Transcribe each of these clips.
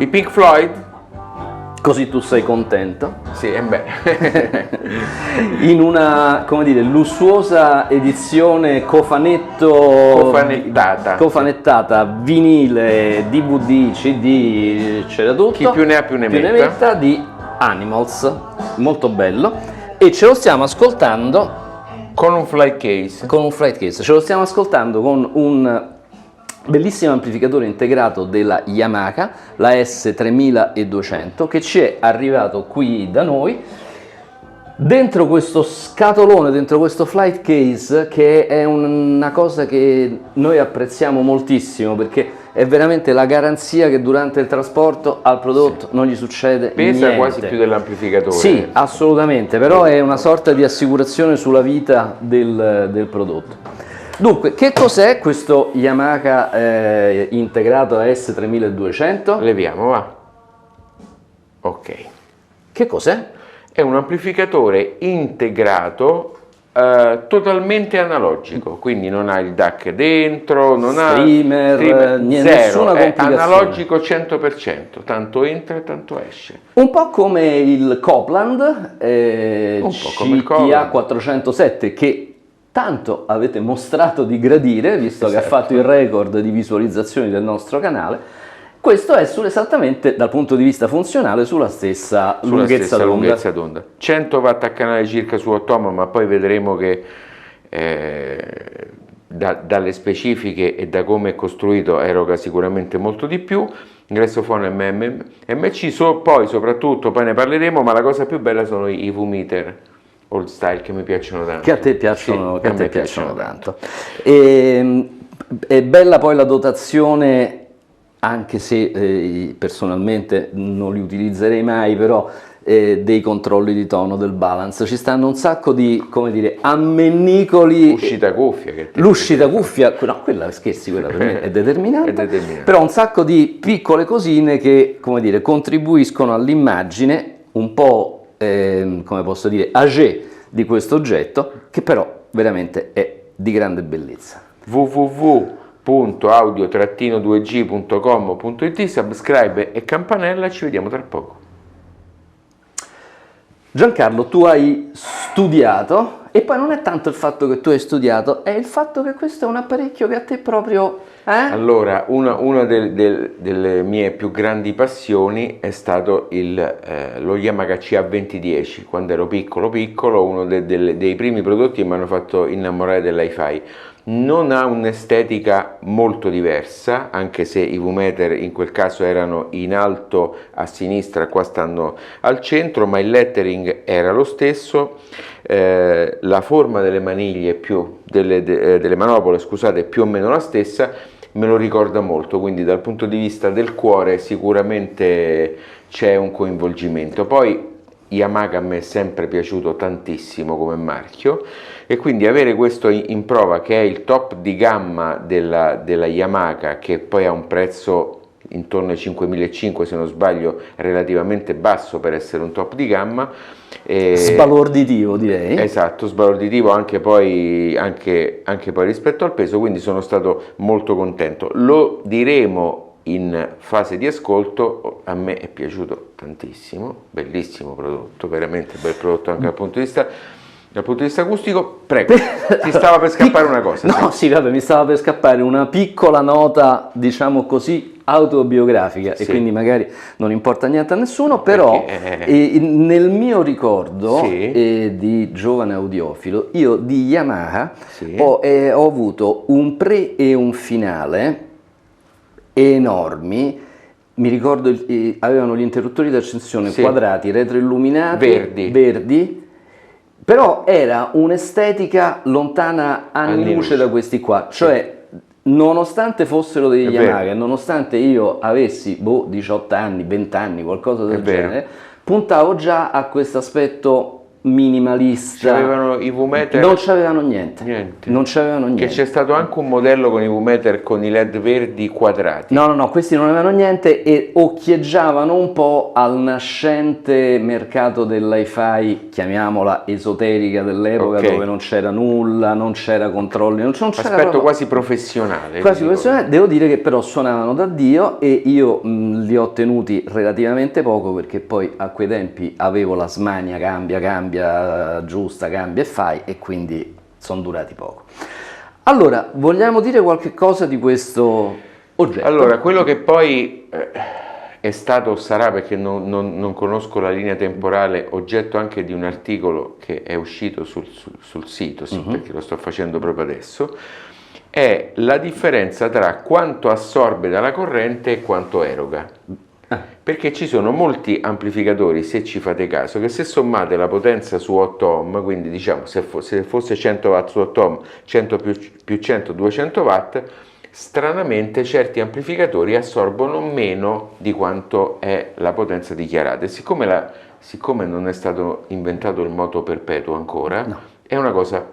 I Pink Floyd? Così tu sei contento. Sì, beh. In una, come dire, lussuosa edizione cofanettata, vinile, DVD, CD, c'era tutto. Chi più ne ha più ne metta. Di Animals, molto bello. E ce lo stiamo ascoltando con un flight case. Ce lo stiamo ascoltando con un bellissimo amplificatore integrato della Yamaha, la S3200, che ci è arrivato qui da noi dentro questo scatolone, dentro questo flight case, che è una cosa che noi apprezziamo moltissimo, perché è veramente la garanzia che durante il trasporto al prodotto non gli succede niente. Pesa quasi più dell'amplificatore. Sì, assolutamente, però è una sorta di assicurazione sulla vita del prodotto. Dunque, che cos'è questo Yamaha integrato S3200? Leviamo, va. Ok. Che cos'è? È un amplificatore integrato totalmente analogico, quindi non ha il DAC dentro, non streamer, nessuna complicazione. È analogico 100%, tanto entra e tanto esce. Un po' come il Copland CTA 407, che tanto avete mostrato di gradire, visto che ha fatto il record di visualizzazioni del nostro canale. Questo è esattamente, dal punto di vista funzionale, sulla stessa lunghezza d'onda. 100 watt a canale circa su 8 ohm, ma poi vedremo che dalle specifiche e da come è costruito eroga sicuramente molto di più. Ingresso fono MC, poi soprattutto, poi ne parleremo, ma la cosa più bella sono i V-meter old style, che mi piacciono tanto. Che a te piacciono, sì, che piacciono tanto. È bella poi la dotazione, anche se personalmente non li utilizzerei mai, però dei controlli di tono, del balance. Ci stanno un sacco di, come dire, ammennicoli. Uscita cuffia. L'uscita cuffia, no, quella scherzi, quella per me è determinante. Però un sacco di piccole cosine che, come dire, contribuiscono all'immagine un po', come posso dire, âgé di questo oggetto, che però veramente è di grande bellezza. www.audio-2g.com.it, subscribe e campanella, ci vediamo tra poco. Giancarlo, tu hai studiato, e poi non è tanto il fatto che tu hai studiato, è il fatto che questo è un apparecchio che a te proprio... Allora, una delle mie più grandi passioni è stato lo Yamaha CA2010. Quando ero piccolo, uno dei primi prodotti che mi hanno fatto innamorare dell'hi-fi. Non ha un'estetica molto diversa, anche se i V-meter in quel caso erano in alto a sinistra, qua stanno al centro, ma il lettering era lo stesso, la forma delle maniglie delle manopole, scusate, è più o meno la stessa, me lo ricorda molto, quindi dal punto di vista del cuore sicuramente c'è un coinvolgimento. Poi Yamaha a me è sempre piaciuto tantissimo come marchio, e quindi avere questo in prova, che è il top di gamma della Yamaha, che poi ha un prezzo intorno ai 5.500, se non sbaglio, relativamente basso per essere un top di gamma. Sbalorditivo, direi. Esatto, sbalorditivo anche poi rispetto al peso, quindi sono stato molto contento. Lo diremo in fase di ascolto, a me è piaciuto tantissimo, bellissimo prodotto, veramente bel prodotto anche dal punto di vista acustico. Prego, ti stava per scappare una cosa? No, sì, vabbè, mi stava per scappare una piccola nota, diciamo così, autobiografica, sì, e quindi magari non importa niente a nessuno, però nel mio ricordo, sì, di giovane audiofilo, io di Yamaha, sì, ho avuto un pre e un finale enormi. Mi ricordo, avevano gli interruttori di accensione, sì, quadrati, retroilluminati, verdi, però era un'estetica lontana anni luce da questi qua, cioè nonostante fossero degli Yamaha, nonostante io avessi 18 anni, 20 anni, qualcosa del genere, puntavo già a questo aspetto minimalista. C'avevano i V-meter? Non c'avevano niente. Niente. Non c'avevano niente. Che c'è stato anche un modello con i V-meter con i LED verdi quadrati. No, questi non avevano niente e occhieggiavano un po' al nascente mercato dell'hi-fi, chiamiamola esoterica dell'epoca, Ok. dove non c'era nulla, non c'era controlli, non c'era Aspetto proprio- quasi professionale. quasi ti dico. professionale. Devo dire che però suonavano da Dio e io li ho tenuti relativamente poco, perché poi a quei tempi avevo la smania cambia, aggiusta, cambia e fai, e quindi sono durati poco. Allora, vogliamo dire qualche cosa di questo oggetto? Allora, quello che poi è stato o sarà, perché non conosco la linea temporale, oggetto anche di un articolo che è uscito sul sito, sì, perché lo sto facendo proprio adesso, è la differenza tra quanto assorbe dalla corrente e quanto eroga. Perché ci sono molti amplificatori, se ci fate caso, che se sommate la potenza su 8 ohm, quindi diciamo se fosse 100 watt su 8 ohm, 100 più 100, 200 watt, stranamente certi amplificatori assorbono meno di quanto è la potenza dichiarata. E siccome non è stato inventato il moto perpetuo ancora, è una cosa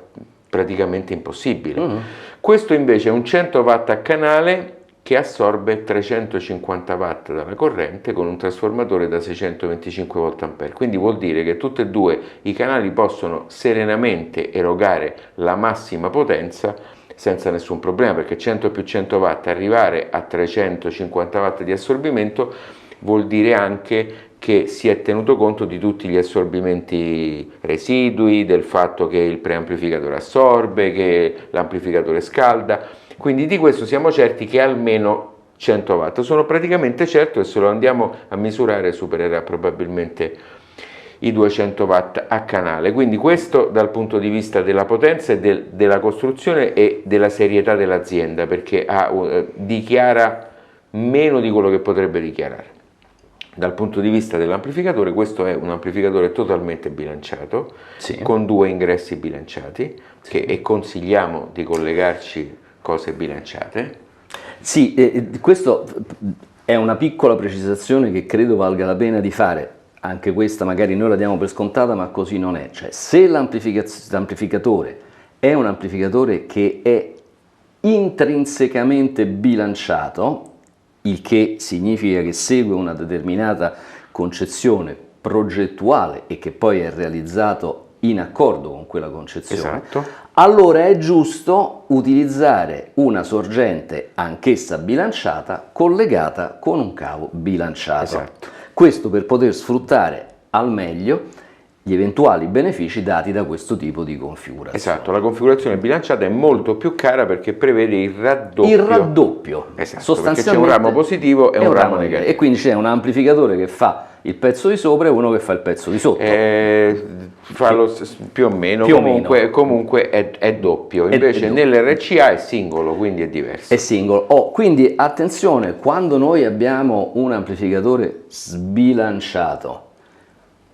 praticamente impossibile. Questo invece è un 100 watt a canale che assorbe 350 watt dalla corrente con un trasformatore da 625 volt ampere. Quindi vuol dire che tutti e due i canali possono serenamente erogare la massima potenza senza nessun problema, perché 100 più 100 watt, arrivare a 350 watt di assorbimento vuol dire anche che si è tenuto conto di tutti gli assorbimenti residui, del fatto che il preamplificatore assorbe, che l'amplificatore scalda. Quindi di questo siamo certi che almeno 100 watt. Sono praticamente certo che se lo andiamo a misurare supererà probabilmente i 200 watt a canale. Quindi questo dal punto di vista della potenza e della costruzione e della serietà dell'azienda, perché dichiara meno di quello che potrebbe dichiarare. Dal punto di vista dell'amplificatore, questo è un amplificatore totalmente bilanciato, Sì. con due ingressi bilanciati, e consigliamo di collegarci cose bilanciate. Sì, questo è una piccola precisazione che credo valga la pena di fare. Anche questa magari noi la diamo per scontata, ma così non è. Cioè, se l'amplificatore è un amplificatore che è intrinsecamente bilanciato, il che significa che segue una determinata concezione progettuale e che poi è realizzato in accordo con quella concezione, Esatto. allora è giusto utilizzare una sorgente anch'essa bilanciata collegata con un cavo bilanciato. Esatto. Questo per poter sfruttare al meglio gli eventuali benefici dati da questo tipo di configurazione. Esatto, la configurazione bilanciata è molto più cara perché prevede il raddoppio. Il raddoppio, Esatto, sostanzialmente, perché c'è un ramo positivo e un ramo negativo. E quindi c'è un amplificatore che fa il pezzo di sopra e uno che fa il pezzo di sotto. Più o meno, comunque è doppio, invece nell'RCA è singolo, quindi è diverso. È singolo. Quindi attenzione, quando noi abbiamo un amplificatore sbilanciato,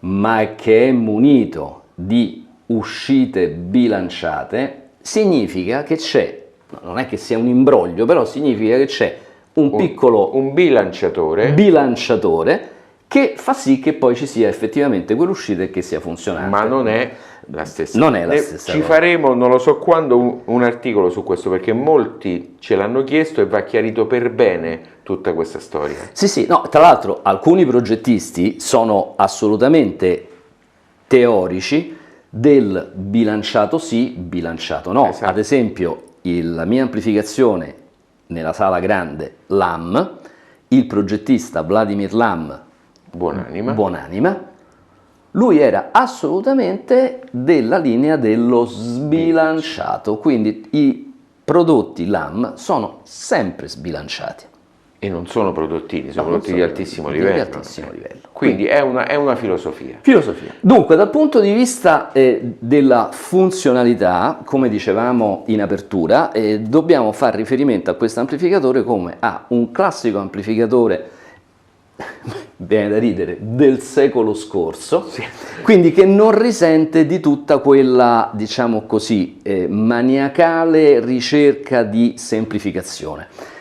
ma che è munito di uscite bilanciate, significa che c'è, non è che sia un imbroglio, però significa che c'è un piccolo bilanciatore che fa sì che poi ci sia effettivamente quell'uscita e che sia funzionante. Ma non è la stessa. Non è la stessa Ci cosa. faremo, non lo so quando, un articolo su questo, perché molti ce l'hanno chiesto e va chiarito per bene tutta questa storia. Sì, no, tra l'altro alcuni progettisti sono assolutamente teorici del bilanciato sì, bilanciato no. Esatto. Ad esempio, la mia amplificazione nella sala grande LAM, il progettista Vladimir Lam, buonanima, lui era assolutamente della linea dello sbilanciato, quindi i prodotti LAM sono sempre sbilanciati. E non sono prodottini, sono prodotti di altissimo livello. Di altissimo livello. Quindi è una filosofia. Dunque, dal punto di vista della funzionalità, come dicevamo in apertura, dobbiamo fare riferimento a questo amplificatore come a un classico amplificatore, viene da ridere, del secolo scorso, Sì. Quindi che non risente di tutta quella, diciamo così, maniacale ricerca di semplificazione.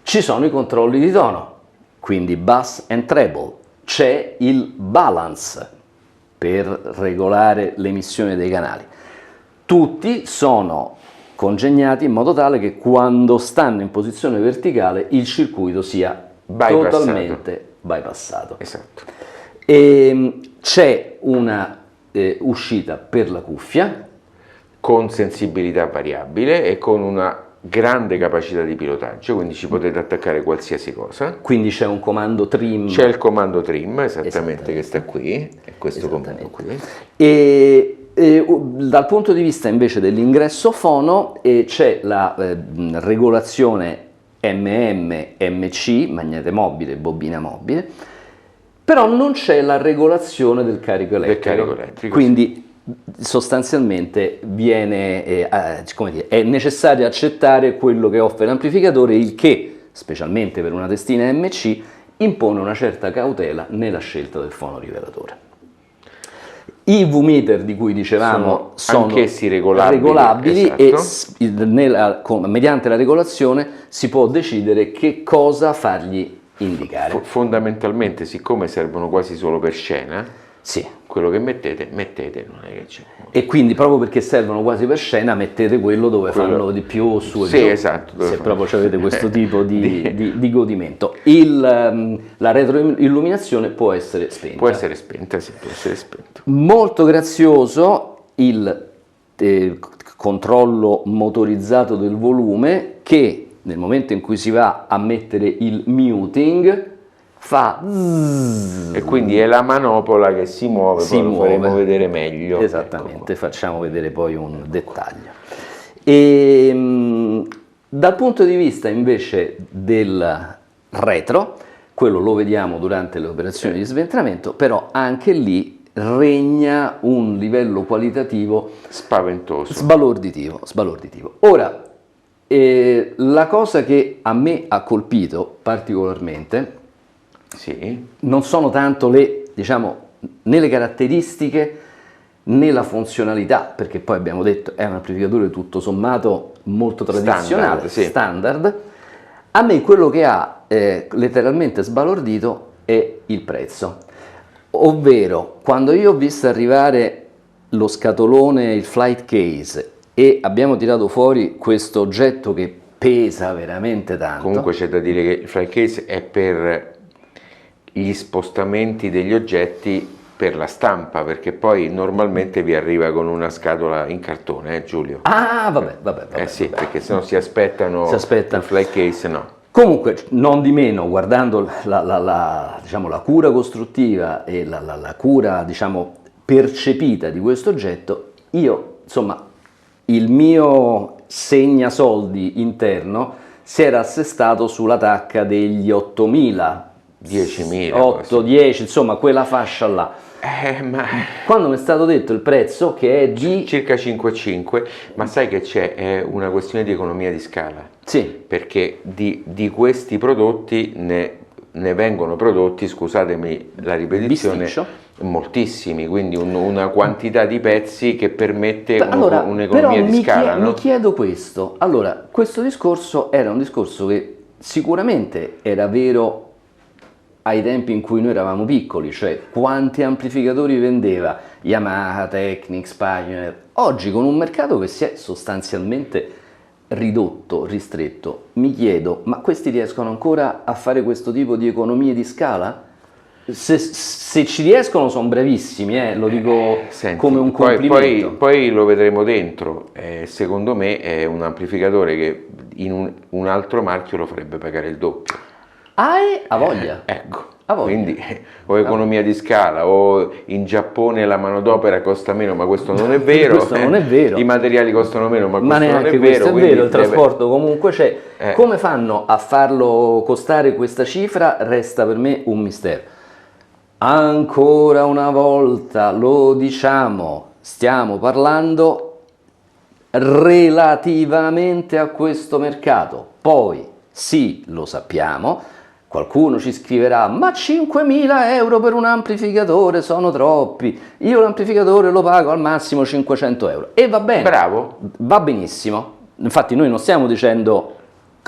Ci sono i controlli di tono, quindi bass and treble, c'è il balance, per regolare l'emissione dei canali. Tutti sono congegnati in modo tale che quando stanno in posizione verticale il circuito sia totalmente bypassato. Esatto. C'è una uscita per la cuffia con sensibilità variabile e con una grande capacità di pilotaggio, quindi ci potete attaccare qualsiasi cosa. Quindi c'è un comando trim. C'è il comando trim, esattamente, che sta qui, è questo comando qui. E dal punto di vista invece dell'ingresso fono c'è la regolazione MC, magnete mobile, bobina mobile, però non c'è la regolazione del carico elettrico. Quindi sostanzialmente viene, come dire, è necessario accettare quello che offre l'amplificatore, il che, specialmente per una testina MC, impone una certa cautela nella scelta del fonorivelatore. I V-meter di cui dicevamo sono anch'essi regolabili esatto. E mediante la regolazione si può decidere che cosa fargli indicare. Fondamentalmente, siccome servono quasi solo per scena, sì, quello che mettete, non è che c'è. E quindi proprio perché servono quasi per scena mettete quello dove fanno di più su e giù. Sì, esatto. Se proprio avete questo tipo di godimento. La retroilluminazione può essere spenta. Può essere spenta, sì, può essere spenta. Molto grazioso il controllo motorizzato del volume che nel momento in cui si va a mettere il muting fa zzz, e quindi è la manopola che si muove, poi lo faremo vedere meglio. Esattamente, ecco. Facciamo vedere poi un dettaglio. Dal punto di vista invece del retro, quello lo vediamo durante le operazioni di sventramento, però anche lì regna un livello qualitativo spaventoso, sbalorditivo. Ora, la cosa che a me ha colpito particolarmente sì, non sono tanto né le caratteristiche né la funzionalità, perché poi abbiamo detto è un amplificatore tutto sommato molto tradizionale, standard. A me quello che ha letteralmente sbalordito è il prezzo, ovvero quando io ho visto arrivare lo scatolone, il flight case, e abbiamo tirato fuori questo oggetto che pesa veramente tanto. Comunque c'è da dire che il flight case è per gli spostamenti degli oggetti per la stampa, perché poi normalmente vi arriva con una scatola in cartone, Giulio? Ah, vabbè. Sì, perché sennò si aspettano il flight case, no. Comunque, non di meno, guardando la cura costruttiva e la cura, percepita di questo oggetto, io, insomma, il mio segnasoldi interno si era assestato sulla tacca degli 8.000, 10.000, 8-10, insomma quella fascia là. Quando mi è stato detto il prezzo che è di circa 5,5, ma sai che c'è? È una questione di economia di scala. Sì. Perché di questi prodotti ne vengono prodotti, scusatemi la ripetizione, moltissimi, quindi una quantità di pezzi che permette un'economia di scala. Mi chiedo questo. Allora, questo discorso era un discorso che sicuramente era vero ai tempi in cui noi eravamo piccoli, cioè quanti amplificatori vendeva Yamaha, Technics, Pioneer. Oggi con un mercato che si è sostanzialmente ridotto, ristretto, mi chiedo, ma questi riescono ancora a fare questo tipo di economie di scala? Se ci riescono sono bravissimi, lo dico come un complimento. Poi lo vedremo dentro, secondo me è un amplificatore che in un altro marchio lo farebbe pagare il doppio. Ha voglia. Ecco, quindi o economia di scala o in Giappone la manodopera costa meno, ma questo non è vero. Questo non è vero. I materiali costano meno, ma questo neanche non è questo vero. È vero, il trasporto comunque c'è. Come fanno a farlo costare questa cifra resta per me un mistero. Ancora una volta lo diciamo, stiamo parlando relativamente a questo mercato. Poi sì, lo sappiamo. Qualcuno ci scriverà, ma 5.000 euro per un amplificatore sono troppi, io l'amplificatore lo pago al massimo 500 euro. E va bene. Bravo. Va benissimo. Infatti noi non stiamo dicendo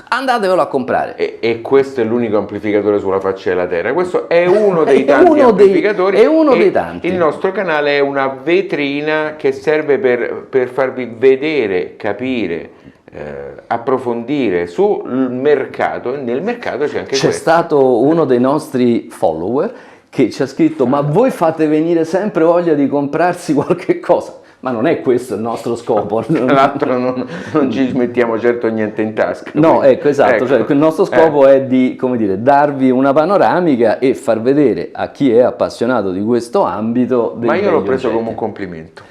andatevelo a comprare. E questo è l'unico amplificatore sulla faccia della terra. Questo è uno dei tanti amplificatori. È uno dei tanti. Il nostro canale è una vetrina che serve per farvi vedere, capire, approfondire sul mercato, e nel mercato c'è anche questo. C'è stato uno dei nostri follower che ci ha scritto: ma voi fate venire sempre voglia di comprarsi qualche cosa. Ma non è questo il nostro scopo. Tra l'altro non ci mettiamo certo niente in tasca. No, quindi. ecco, esatto, cioè il nostro scopo è di, come dire, darvi una panoramica e far vedere a chi è appassionato di questo ambito. Ma io l'ho preso oggetti. come un complimento.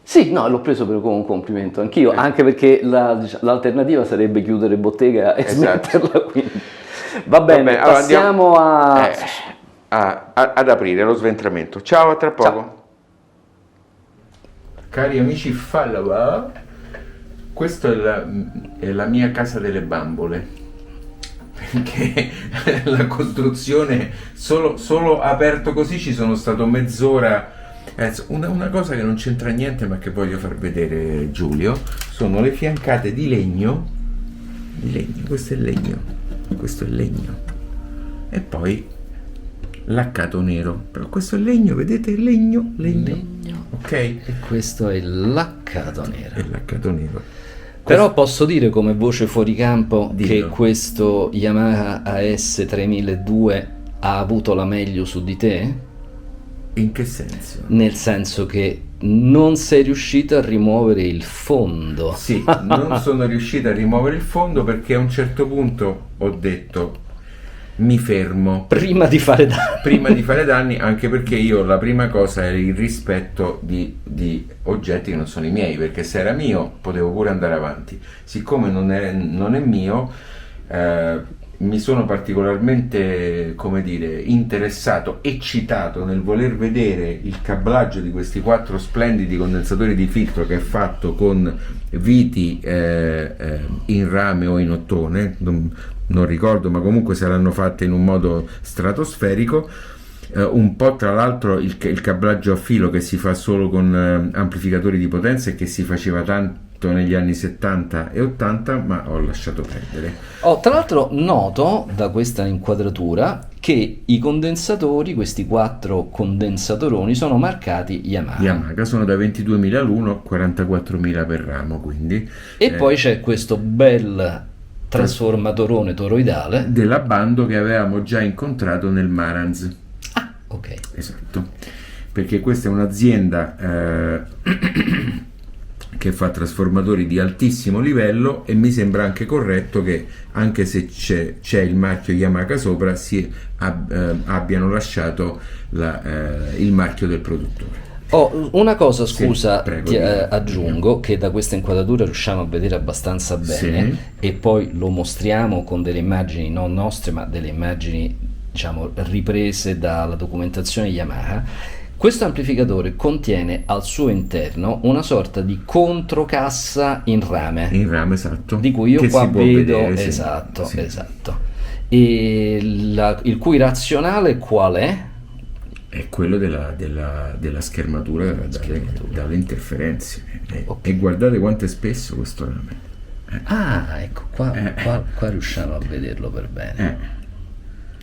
Sì, no, l'ho preso come un complimento anch'io, anche perché l'alternativa sarebbe chiudere bottega e smetterla, quindi. Va bene, allora passiamo ad aprire lo sventramento. Ciao, a tra poco. Ciao. Cari amici follower, questa è la mia casa delle bambole, perché la costruzione, solo aperto così ci sono stato mezz'ora. Una cosa che non c'entra niente ma che voglio far vedere, Giulio, sono le fiancate di legno, questo è legno, e poi laccato nero, però questo è legno, vedete, legno. Ok? E questo è il laccato nero. È laccato nero. Però posso dire come voce fuori campo Dillo. che questo Yamaha AS 3002 ha avuto la meglio su di te? In che senso? Nel senso che non sei riuscito a rimuovere il fondo. Sì, non sono riuscito a rimuovere il fondo perché a un certo punto ho detto mi fermo Prima di fare danni. Anche perché io la prima cosa era il rispetto di oggetti che non sono i miei, perché se era mio potevo pure andare avanti. Siccome non è mio, mi sono particolarmente, come dire, interessato, eccitato nel voler vedere il cablaggio di questi 4 splendidi condensatori di filtro che è fatto con viti in rame o in ottone, non ricordo, ma comunque saranno fatte in un modo stratosferico, un po' tra l'altro il cablaggio a filo che si fa solo con amplificatori di potenza e che si faceva tanto negli anni 70 e 80, ma ho lasciato perdere. Tra l'altro noto da questa inquadratura che i condensatori, questi 4 condensatoroni, sono marcati Yamaha. Sono da 22.000 l'uno, 44.000 per ramo, quindi. E poi c'è questo bel trasformatorone toroidale della Bando che avevamo già incontrato nel Marantz. Ah, ok. Esatto, perché questa è un'azienda che fa trasformatori di altissimo livello e mi sembra anche corretto che, anche se c'è il marchio Yamaha sopra, abbiano lasciato il marchio del produttore. Una cosa, scusa, sì, prego, ti aggiungo che da questa inquadratura riusciamo a vedere abbastanza bene, sì. E poi lo mostriamo con delle immagini non nostre ma delle immagini, diciamo, riprese dalla documentazione Yamaha. Questo amplificatore contiene al suo interno una sorta di controcassa in rame, Esatto, di cui io che qua si può vedo, vedere, sì. esatto, Sì. esatto. E il cui razionale qual è? È quello della schermatura, dalle interferenze. Okay. E guardate quanto è spesso questo rame. Ah, ecco, qua riusciamo a vederlo per bene.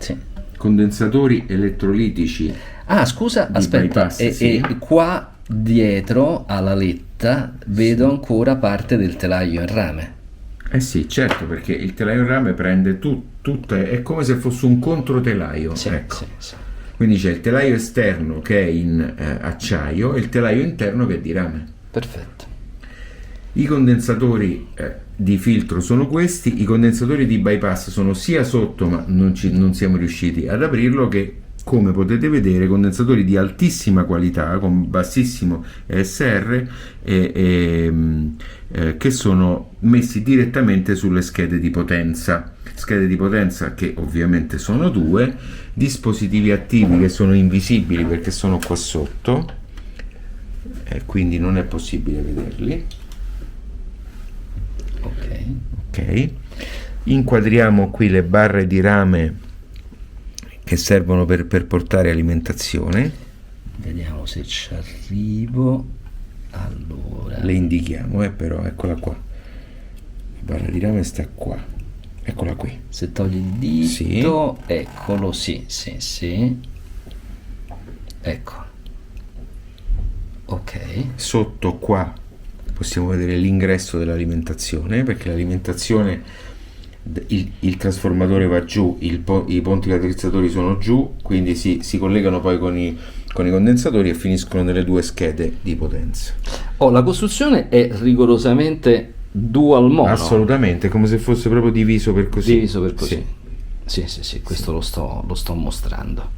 Sì. Condensatori elettrolitici. Ah, scusa, aspetta, bypass, sì. E qua dietro alla letta vedo ancora parte del telaio in rame. Sì, certo, perché il telaio in rame prende tutto, è come se fosse un controtelaio. Sì, ecco. sì. Quindi c'è il telaio esterno che è in acciaio e il telaio interno che è di rame. Perfetto. I condensatori di filtro sono questi, i condensatori di bypass sono sia sotto, ma non siamo riusciti ad aprirlo, che, come potete vedere, condensatori di altissima qualità con bassissimo ESR che sono messi direttamente sulle schede di potenza che ovviamente sono 2, dispositivi attivi che sono invisibili perché sono qua sotto, quindi non è possibile vederli. Ok, inquadriamo qui le barre di rame che servono per portare alimentazione. Vediamo se ci arrivo. Allora, le indichiamo, però eccola qua, la barra di rame sta qua. Eccola qui. Se togli il dito, eccolo, sì. Ecco. Ok. Sotto qua possiamo vedere l'ingresso dell'alimentazione, perché l'alimentazione, il trasformatore va giù, i ponti catalizzatori sono giù, quindi si collegano poi con i condensatori e finiscono nelle due schede di potenza. La costruzione è rigorosamente dual mono. Assolutamente, come se fosse proprio diviso per così. Sì, questo lo sto mostrando.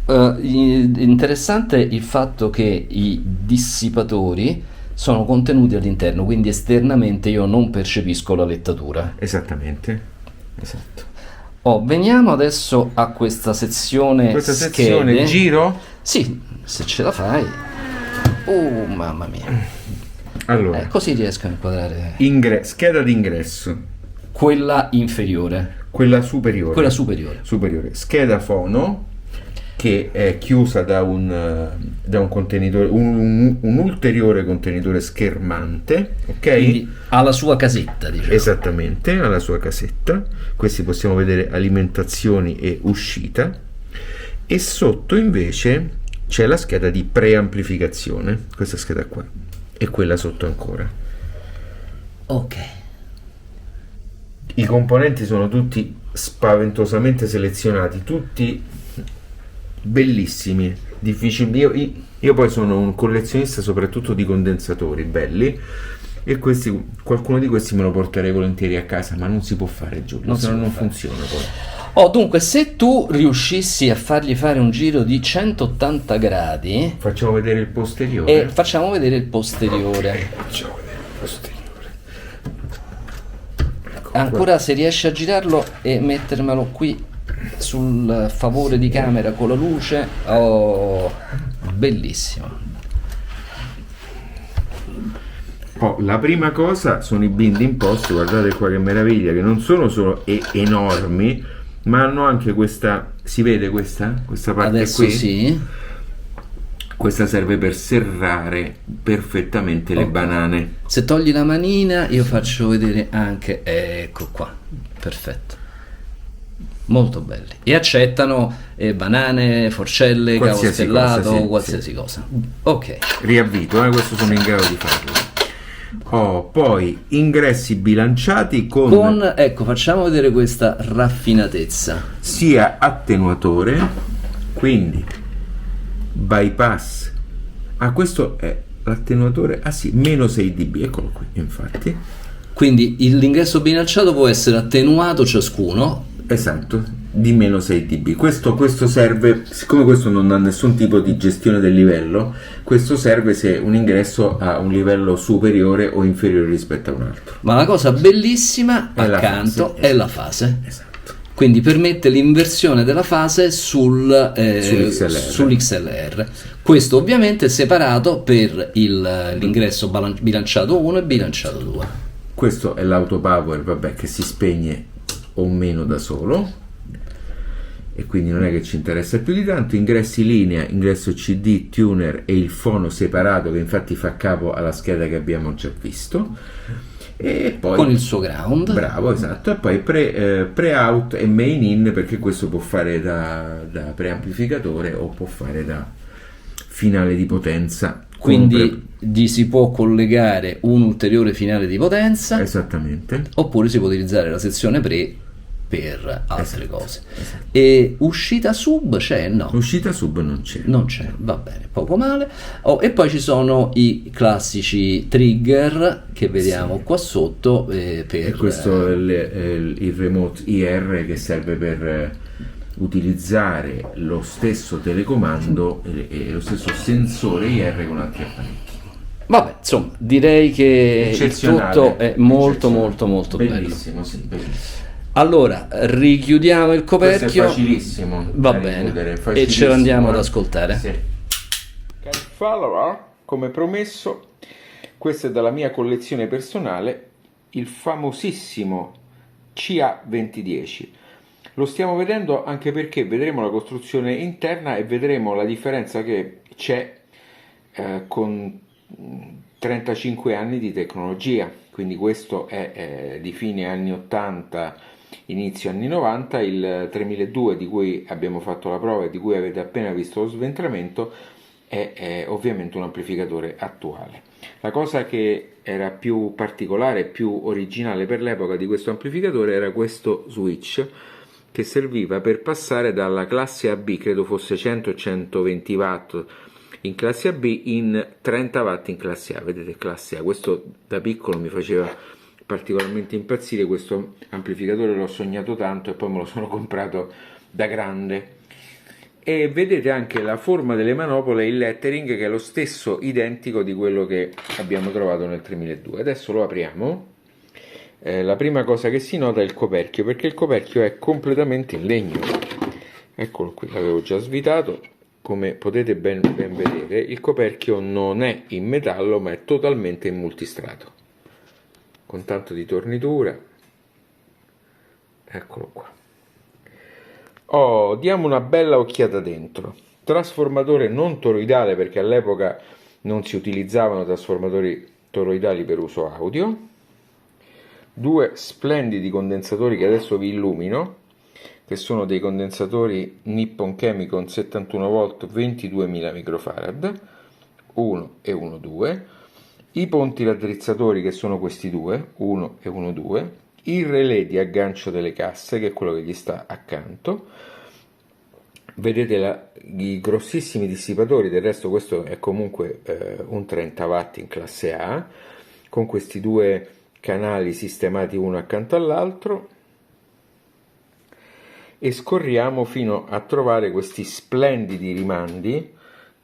Interessante il fatto che i dissipatori sono contenuti all'interno, quindi esternamente io non percepisco la lettatura. Esattamente, esatto. Veniamo adesso a questa sezione schede. Giro? Sì, se ce la fai. Mamma mia. Allora, così riesco a inquadrare scheda d'ingresso, quella inferiore, quella superiore, superiore. Scheda fono, che è chiusa da un contenitore, un ulteriore contenitore schermante, ok? Quindi ha la sua casetta, diciamo. Esattamente, alla sua casetta. Questi possiamo vedere alimentazioni e uscita, e sotto invece c'è la scheda di preamplificazione, questa scheda qua, e quella sotto ancora. Ok. I componenti sono tutti spaventosamente selezionati, tutti bellissimi, difficili. Io poi sono un collezionista soprattutto di condensatori belli, e qualcuno di questi me lo porterei volentieri a casa, ma non si può fare, Giulio, se no non funziona poi. Dunque, se tu riuscissi a fargli fare un giro di 180 gradi, facciamo vedere il posteriore. Ok, facciamo vedere il posteriore. Ecco, ancora qua. Se riesci a girarlo e mettermelo qui sul favore di camera con la luce, bellissimo. La prima cosa sono i blind in post, guardate qua che meraviglia, che non sono solo enormi, ma hanno anche questa, si vede questa parte adesso qui? Sì. Questa serve per serrare perfettamente le banane. Se togli la manina io faccio vedere anche, ecco qua, perfetto, molto belli, e accettano banane, forcelle, cavo stellato, qualsiasi cosa. Ok, riavvito, questo sono in grado di farlo. Poi ingressi bilanciati con ecco, facciamo vedere questa raffinatezza, sia attenuatore, quindi bypass. Questo è l'attenuatore, meno 6 dB, eccolo qui, infatti. Quindi l'ingresso bilanciato può essere attenuato ciascuno. Esatto, di meno 6 dB. Questo serve, siccome questo non ha nessun tipo di gestione del livello, questo serve se un ingresso ha un livello superiore o inferiore rispetto a un altro. Ma la cosa bellissima accanto è la fase. Esatto. Quindi permette l'inversione della fase sull'XLR. Questo ovviamente è separato per l'ingresso bilanciato 1 e bilanciato 2. Questo è l'autopower, vabbè, che si spegne o meno da solo, e quindi non è che ci interessa più di tanto. Ingressi linea, ingresso CD, tuner e il fono separato, che infatti fa capo alla scheda che abbiamo già visto, e poi con il suo ground, bravo, esatto, e poi pre-out e main in, perché questo può fare da preamplificatore o può fare da finale di potenza, quindi gli si può collegare un ulteriore finale di potenza, esattamente, oppure si può utilizzare la sezione pre per altre cose. Esatto. E uscita sub c'è? No, uscita sub non c'è, va bene, poco male. E poi ci sono i classici trigger che vediamo qua sotto, e questo è il remote IR, che serve per utilizzare lo stesso telecomando e lo stesso sensore IR con altri apparecchi. Vabbè, insomma, direi che il tutto è molto bellissimo, sì, bellissimo. Allora, richiudiamo il coperchio. Questo è facilissimo. Va bene. E ce l'andiamo ad ascoltare. Sì. Cari follower, come promesso, questo è dalla mia collezione personale, il famosissimo CA2010. Lo stiamo vedendo anche perché vedremo la costruzione interna e vedremo la differenza che c'è con 35 anni di tecnologia, quindi questo è di fine anni 80, inizio anni 90. Il 3002 di cui abbiamo fatto la prova e di cui avete appena visto lo sventramento è ovviamente un amplificatore attuale. La cosa che era più particolare, più originale per l'epoca di questo amplificatore era questo switch che serviva per passare dalla classe AB, credo fosse 100-120 watt in classe AB, in 30 watt in classe A. Vedete, classe A, questo da piccolo mi faceva particolarmente impazzire, questo amplificatore l'ho sognato tanto e poi me lo sono comprato da grande. E vedete anche la forma delle manopole, il lettering, che è lo stesso identico di quello che abbiamo trovato nel 3002. Adesso lo apriamo. La prima cosa che si nota è il coperchio, perché il coperchio è completamente in legno. Eccolo qui, l'avevo già svitato. Come potete ben vedere, il coperchio non è in metallo ma è totalmente in multistrato, con tanto di tornitura. Eccolo qua. Diamo una bella occhiata dentro. Trasformatore non toroidale, perché all'epoca non si utilizzavano trasformatori toroidali per uso audio. Due splendidi condensatori che adesso vi illumino, che sono dei condensatori Nippon Chemicon 71 volt 22.000 microfarad, 1 e 1 2, i ponti raddrizzatori che sono questi due, 1 e 1 2, il relè di aggancio delle casse che è quello che gli sta accanto. Vedete i grossissimi dissipatori, del resto questo è comunque un 30 watt in classe A, con questi due canali sistemati uno accanto all'altro, e scorriamo fino a trovare questi splendidi rimandi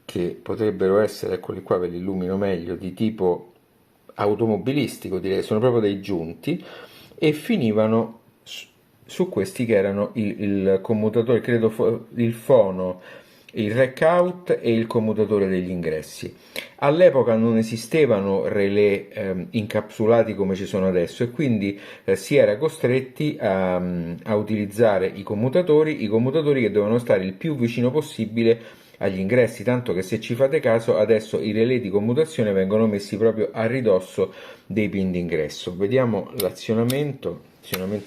che potrebbero essere, eccoli qua, ve li illumino meglio, di tipo automobilistico, direi, sono proprio dei giunti, e finivano su questi che erano il commutatore, credo il fono, il rack out e il commutatore degli ingressi. All'epoca non esistevano relè incapsulati come ci sono adesso, e quindi si era costretti a utilizzare i commutatori che dovevano stare il più vicino possibile agli ingressi, tanto che, se ci fate caso, adesso i relè di commutazione vengono messi proprio a ridosso dei pin d'ingresso. Vediamo l'azionamento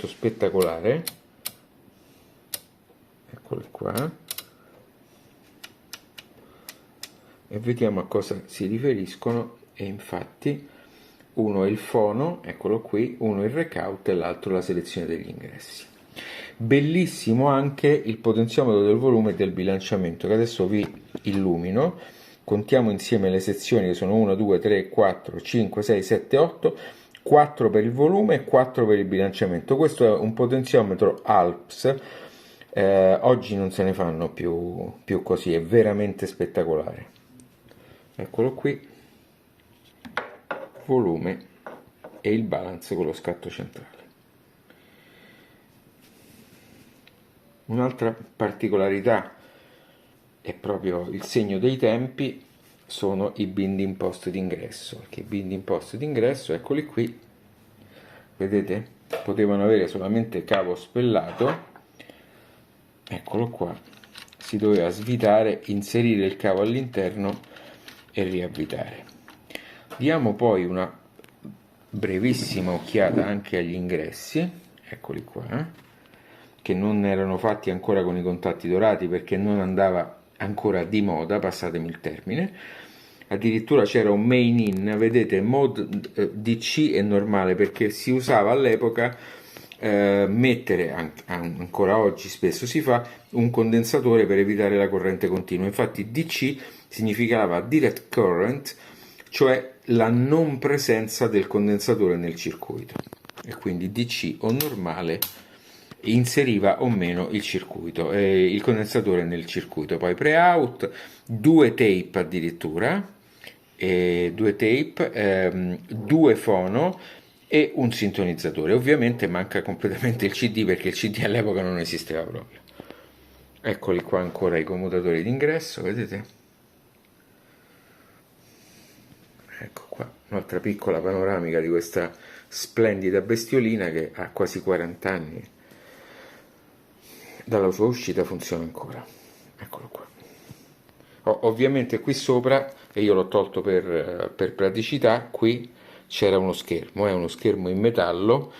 spettacolare. Eccoli qua. E vediamo a cosa si riferiscono, e infatti uno è il fono, eccolo qui, uno il rack out e l'altro la selezione degli ingressi. Bellissimo anche il potenziometro del volume e del bilanciamento, che adesso vi illumino. Contiamo insieme le sezioni, che sono 1, 2, 3, 4, 5, 6, 7, 8, 4 per il volume e 4 per il bilanciamento. Questo è un potenziometro Alps, oggi non se ne fanno più così, è veramente spettacolare. Eccolo qui, volume e il balance con lo scatto centrale. Un'altra particolarità è proprio il segno dei tempi, sono i binding post d'ingresso, perché i binding post d'ingresso, eccoli qui, vedete, potevano avere solamente cavo spellato, eccolo qua, si doveva svitare, inserire il cavo all'interno e riavvitare. Diamo poi una brevissima occhiata anche agli ingressi, eccoli qua, che non erano fatti ancora con i contatti dorati perché non andava ancora di moda, passatemi il termine. Addirittura c'era un main in, vedete, mode DC è normale, perché si usava all'epoca mettere, ancora oggi spesso si fa, un condensatore per evitare la corrente continua. Infatti DC significava direct current, cioè la non presenza del condensatore nel circuito, e quindi DC o normale inseriva o meno il circuito, il condensatore nel circuito. Poi pre-out, due tape addirittura, due fono e un sintonizzatore. Ovviamente manca completamente il CD, perché il CD all'epoca non esisteva proprio. Eccoli qua ancora i commutatori d'ingresso, vedete? Ecco qua, un'altra piccola panoramica di questa splendida bestiolina che ha quasi 40 anni dalla sua uscita, funziona ancora. Eccolo qua. Ovviamente qui sopra e io l'ho tolto per praticità. Qui c'era uno schermo, è uno schermo in metallo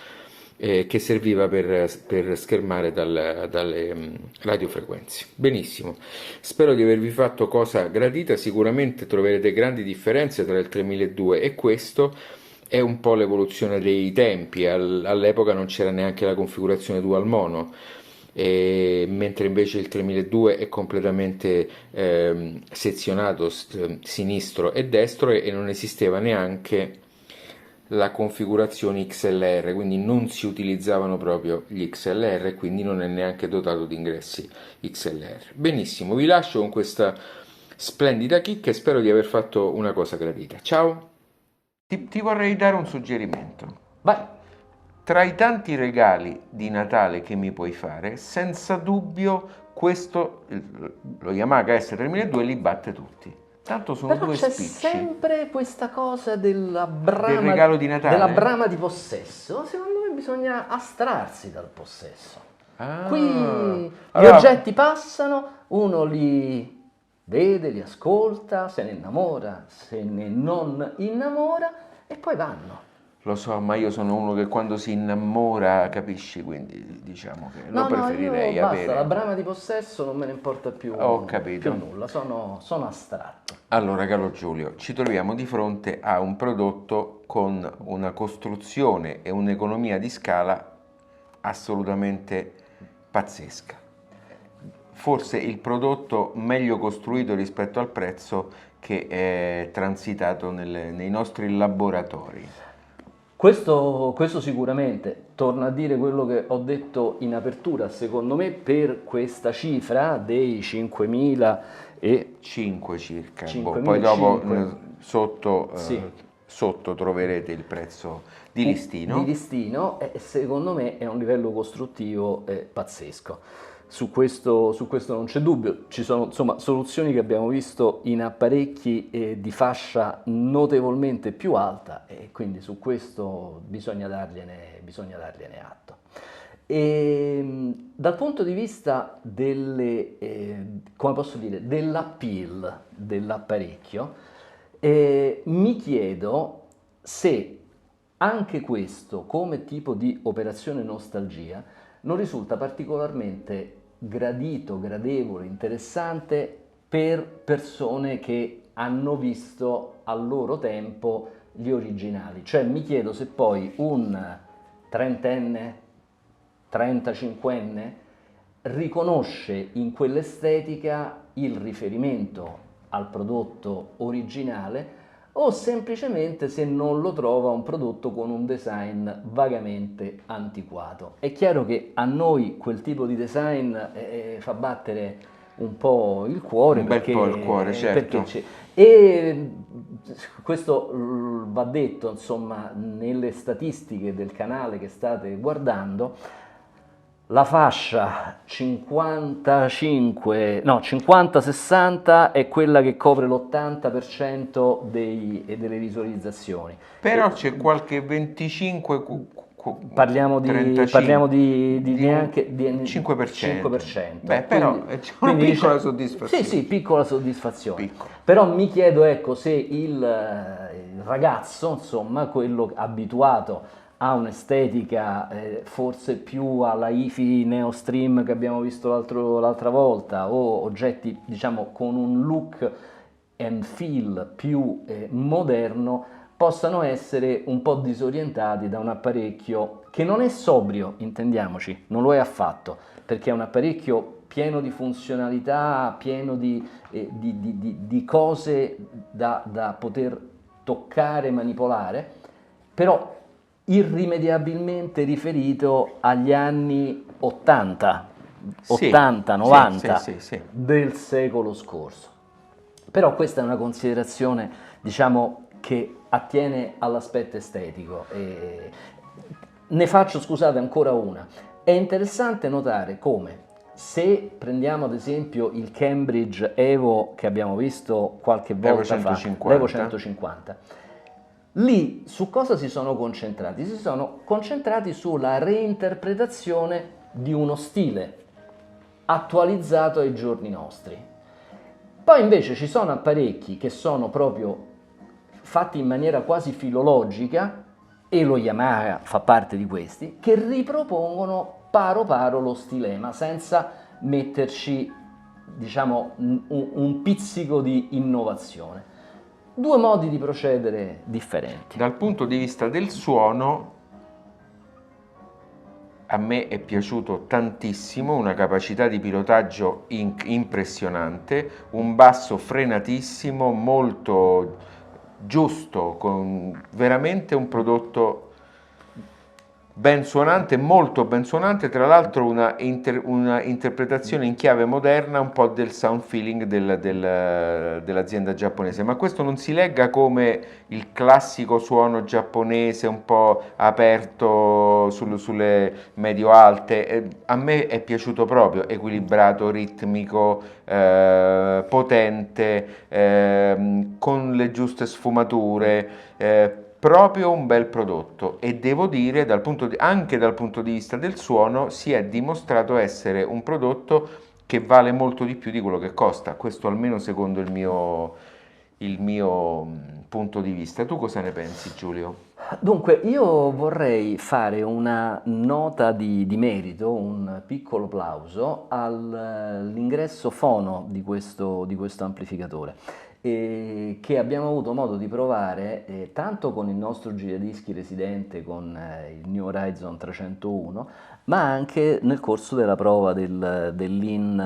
che serviva per schermare dalle radiofrequenze. Benissimo, spero di avervi fatto cosa gradita. Sicuramente troverete grandi differenze tra il 3200 e questo. È un po' l'evoluzione dei tempi, all'epoca non c'era neanche la configurazione dual mono, mentre invece il 3200 è completamente sezionato sinistro e destro, e non esisteva neanche la configurazione XLR, quindi non si utilizzavano proprio gli XLR, e quindi non è neanche dotato di ingressi XLR. Benissimo, vi lascio con questa splendida chicca e spero di aver fatto una cosa gradita. Ciao! Ti vorrei dare un suggerimento. Vai! Tra i tanti regali di Natale che mi puoi fare, senza dubbio questo, lo Yamaha S3200, li batte tutti. Tanto sono Però due c'è spicci. sempre questa cosa della brama, Del regalo di Natale? della brama di possesso. Secondo me bisogna astrarsi dal possesso. Ah, Qui gli allora, oggetti passano, uno li vede, li ascolta, se ne innamora, se ne non innamora e poi vanno. lo so, ma io sono uno che quando si innamora capisci, quindi diciamo che lo No, preferirei io basta, avere. la brama di possesso non me ne importa più, Ho capito. più nulla, sono astratto. Allora, caro Giulio, ci troviamo di fronte a un prodotto con una costruzione e un'economia di scala assolutamente pazzesca. Forse il prodotto meglio costruito rispetto al prezzo che è transitato nei nostri laboratori. Questo sicuramente, torno a dire quello che ho detto in apertura, secondo me per questa cifra dei 5.000 e 5 circa. 5.000, Poi dopo 5. sotto, Sì. sotto troverete il prezzo di listino. Di listino, secondo me è un livello costruttivo pazzesco. Su questo non c'è dubbio, ci sono insomma soluzioni che abbiamo visto in apparecchi di fascia notevolmente più alta, e quindi su questo bisogna dargliene atto. Dal punto di vista come posso dire, dell'appeal dell'apparecchio, mi chiedo se anche questo, come tipo di operazione nostalgia, non risulta particolarmente gradito, gradevole, interessante per persone che hanno visto al loro tempo gli originali. Cioè mi chiedo se poi un trentenne, 35enne riconosce in quell'estetica il riferimento al prodotto originale, o semplicemente se non lo trova un prodotto con un design vagamente antiquato. È chiaro che a noi quel tipo di design fa battere un po' il cuore, Un bel po' il cuore, certo. E questo va detto, insomma, nelle statistiche del canale che state guardando. La fascia 50-60 è quella che copre l'80% delle visualizzazioni. Però c'è qualche 25, Parliamo di 35, neanche 5%. 5%. Beh, però c'è una quindi piccola soddisfazione. Sì, piccola soddisfazione. Piccola. Però mi chiedo, ecco, se il ragazzo, insomma, quello abituato ha un'estetica forse più alla hi-fi Neostream che abbiamo visto l'altra volta, o oggetti diciamo con un look and feel più moderno, possano essere un po' disorientati da un apparecchio che non è sobrio, intendiamoci, non lo è affatto, perché è un apparecchio pieno di funzionalità, pieno di cose da poter toccare, manipolare, però irrimediabilmente riferito agli anni 80, 90 sì. del secolo scorso. Però questa è una considerazione, diciamo, che attiene all'aspetto estetico. Ne faccio, scusate, ancora una. È interessante notare come, se prendiamo ad esempio il Cambridge Evo che abbiamo visto qualche volta fa, l'Evo 150, lì su cosa si sono concentrati? Si sono concentrati sulla reinterpretazione di uno stile attualizzato ai giorni nostri. Poi invece ci sono apparecchi che sono proprio fatti in maniera quasi filologica, e lo Yamaha fa parte di questi, che ripropongono paro paro lo stilema senza metterci, diciamo, un pizzico di innovazione. Due modi di procedere differenti. Dal punto di vista del suono, a me è piaciuto tantissimo, una capacità di pilotaggio impressionante, un basso frenatissimo, molto giusto, con veramente un prodotto ben suonante, molto ben suonante, tra l'altro una interpretazione in chiave moderna un po' del sound feeling dell'azienda giapponese, ma questo non si legga come il classico suono giapponese un po' aperto sulle medio-alte. A me è piaciuto proprio, equilibrato, ritmico, potente, con le giuste sfumature, proprio un bel prodotto, e devo dire anche dal punto di vista del suono si è dimostrato essere un prodotto che vale molto di più di quello che costa, questo almeno secondo il mio punto di vista. Tu cosa ne pensi, Giulio? Dunque, io vorrei fare una nota di merito, un piccolo plauso all'ingresso fono di questo amplificatore, che abbiamo avuto modo di provare tanto con il nostro giradischi residente, con il New Horizon 301, ma anche nel corso della prova dell'IN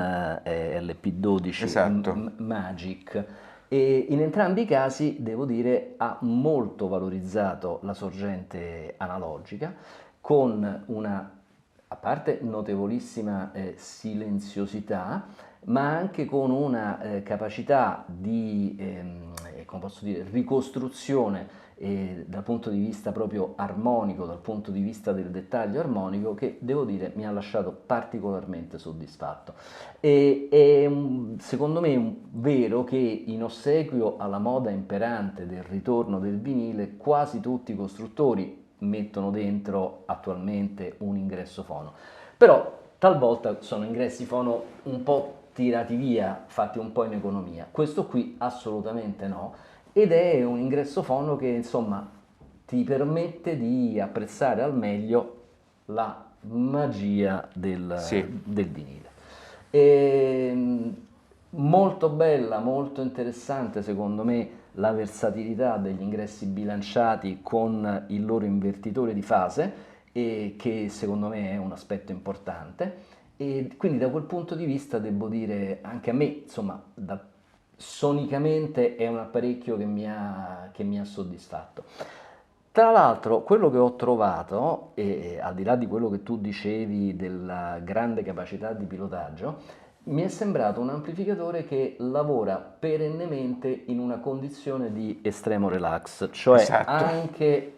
LP12 Esatto. Magic. E in entrambi i casi, devo dire, ha molto valorizzato la sorgente analogica, con una, a parte notevolissima silenziosità, ma anche con una capacità di, come posso dire, ricostruzione dal punto di vista proprio armonico, dal punto di vista del dettaglio armonico, che devo dire mi ha lasciato particolarmente soddisfatto. Secondo me è vero che in ossequio alla moda imperante del ritorno del vinile, quasi tutti i costruttori mettono dentro attualmente un ingresso fono, però talvolta sono ingressi fono un po' tirati via, fatti un po' in economia. Questo qui assolutamente no, ed è un ingresso fono che insomma ti permette di apprezzare al meglio la magia del vinile. Molto bella, molto interessante secondo me la versatilità degli ingressi bilanciati con il loro invertitore di fase, che secondo me è un aspetto importante, e quindi da quel punto di vista devo dire anche a me, insomma, sonicamente è un apparecchio che mi ha soddisfatto. Tra l'altro, quello che ho trovato, al di là di quello che tu dicevi della grande capacità di pilotaggio, mi è sembrato un amplificatore che lavora perennemente in una condizione di estremo relax, cioè Esatto. anche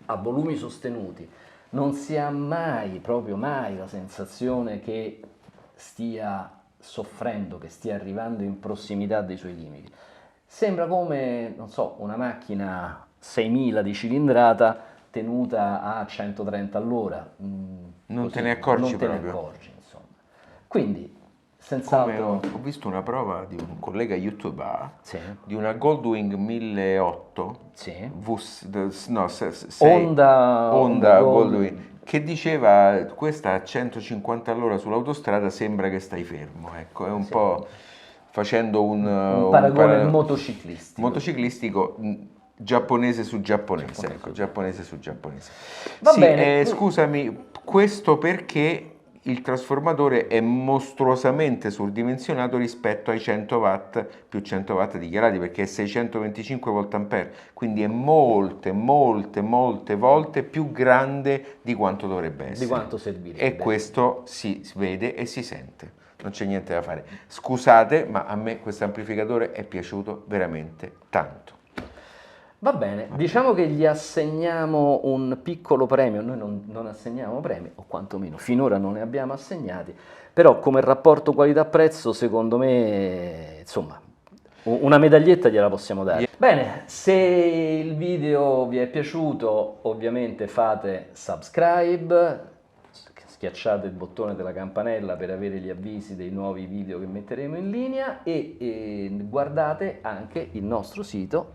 a volumi sostenuti non si ha mai, proprio mai, la sensazione che stia soffrendo, che stia arrivando in prossimità dei suoi limiti. Sembra come, non so, una macchina 6000 di cilindrata tenuta a 130 all'ora. Non te ne accorgi non te ne proprio. accorgi, insomma. Quindi, senz'altro... Ho visto una prova di un collega youtuber Sì. di una Goldwing 1008 Sì. Honda Goldwing, che diceva questa a 150 all'ora sull'autostrada sembra che stai fermo, ecco, è un po' facendo un paragone motociclistico. Giapponese su giapponese, ecco, giapponese su giapponese. Va sì, bene. Scusami, questo perché il trasformatore è mostruosamente surdimensionato rispetto ai 100 watt più 100 watt dichiarati, perché è 625 volt-ampere, quindi è molte volte più grande di quanto dovrebbe essere. Di quanto servirebbe. E questo si vede e si sente, non c'è niente da fare. Scusate, ma a me questo amplificatore è piaciuto veramente tanto. Va bene, diciamo che gli assegniamo un piccolo premio, noi non assegniamo premi, o quantomeno finora non ne abbiamo assegnati, però come rapporto qualità-prezzo secondo me, insomma, una medaglietta gliela possiamo dare. Bene, se il video vi è piaciuto ovviamente fate subscribe, schiacciate il bottone della campanella per avere gli avvisi dei nuovi video che metteremo in linea e guardate anche il nostro sito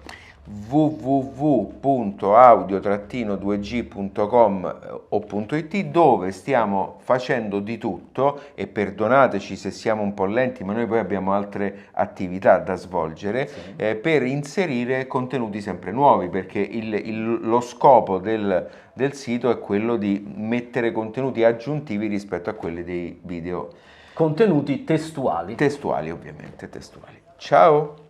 www.audio-2g.com o .it, dove stiamo facendo di tutto, e perdonateci se siamo un po' lenti, ma noi poi abbiamo altre attività da svolgere, Sì. per inserire contenuti sempre nuovi, perché lo scopo del sito è quello di mettere contenuti aggiuntivi rispetto a quelli dei video contenuti testuali. testuali, ovviamente testuali. Ciao!